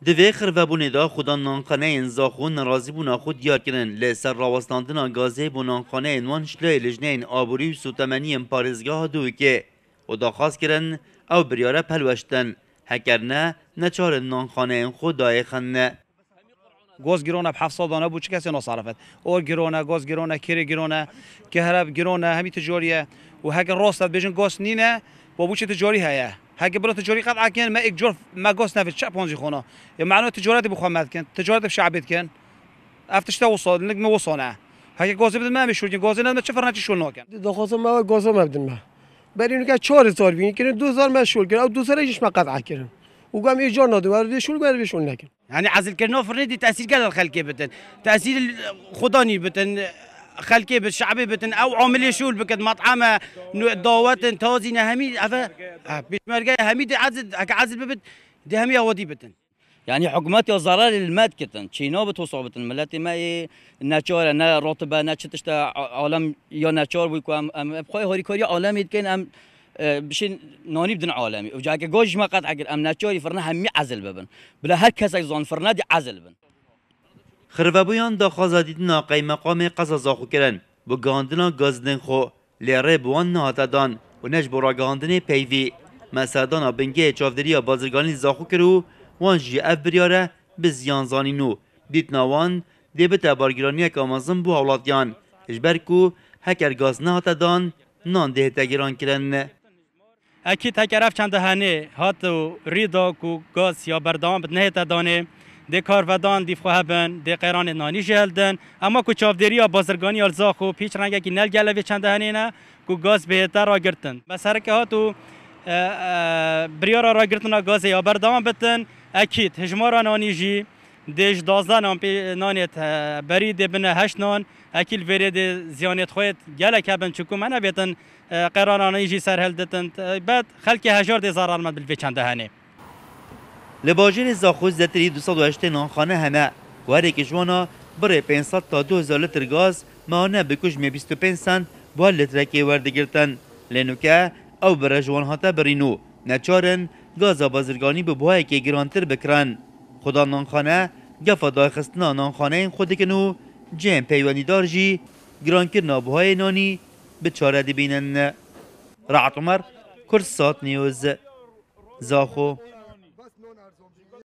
دوی خرفبونه دا خدا نانخانه انزاخون نرازی بونا خود دیار کنن لسر راوستاندنا گازه بو نانخانه انوان شلای لجنین آبوری و سوتمنی پارزگاه دوی که و دا خواست کرن او بریاره پلوشتن هکرنه نچار نانخانه خود دای خنه گاز گرونه ب 700 دانه بود چه کسی نصرفت اور گرونه گاز گرونه کری گرونه کهرب گرونه همین تجاریه و هک راست بجن گاز نینه با بوچه تجاری هيا هک برا تجاری قطع کن ما اجار ما گاز نفت چه پونزی خونه یا معنی تجارت بخوامد کن تجارت شعبیت کن افتش تا وصل نگ موصانه هک گاز بدن ما میشول کن گاز نه چه فرنچی شول نکن دخواست ما گاز ما بدن ما برای اینکه 4000 بین کنه 2000 ما شول کنه او 2000 ایش ما قطع کنه و قام ايجار نادو ورد شول قال بشول نکن يعني عزل كرنا فرندي تأثير قال الخلقي بتن تأثير خداني بتن خلقي بالشعبي بتن او عامل شول بكد مطعمه دعوات توازينه همي عفا بيشمرجا همي عزل ببت دي همي اودي بتن يعني حكومات ضرر الماد كتن تشينو بتوصل بتن ملاتي ما ناتشور نا رطبه نا تشتا عالم يا ناتشور بيكو ام بخوي هوري كوريا عالم يتكن ام بشين ناني بدن عالمي وجاك جوج ما قد عقل ام ناتشوري فرنا همي عزل ببن بلا هر کس زان فرنا دي عزل بن خرفبویان دا خازادیدنا قی مقام قزازا خو کرن بو گاندنا گازدن خو لیره بوان نهاتدان و نج برا گاندن پیوی مسادانا بنگه چافدریا بازرگانی زاخو کرو وان جی اف بریاره به زیانزانی نو دیت ناوان دی به تبارگرانی یک آمازن بو اولادیان اجبر کو هکر گاز نهاتدان نان ده تگیران کرن اكيد هكرف چند هنه هاتو ريدا کو گاز یا بردام بنه تدانه ده کارودان دی فهبن ده قران نانی جلدن اما کو چافدری بازرگانی ارزاخو پیچ رنگه کی نل گله چند هنه نه کو گاز بهتر را گرتن بس هر که هاتو بریارا را گرتن گاز یا بردام بتن اكيد هجمارا نانی جی دیش 12 نان پی نانت بری ده بنه 8 نان اكيد ورد زیانت خود گله کبن چکو منه بیتن قرارانه يجي سر هلدتن بعد خلق هجار دي زرار مد بالفيچنده هنه لباجر زاخوز زتری 208 نانخانه هنه و هر یک جوانا بره 500 تا 2000 لیتر گاز ماهانه بکش می 25 سنت با لیترکی ورده گرتن لنوکه او بره جوان هاته برینو نچارن گاز بازرگانی به بوهای که گرانتر بکرن خدا نانخانه گفا دای خستنا نانخانه خود کنو جیم پیوانی دار جی گران کرنا بوهای نانی به چاره دی بینن رعت عمر کرسات نیوز زاخو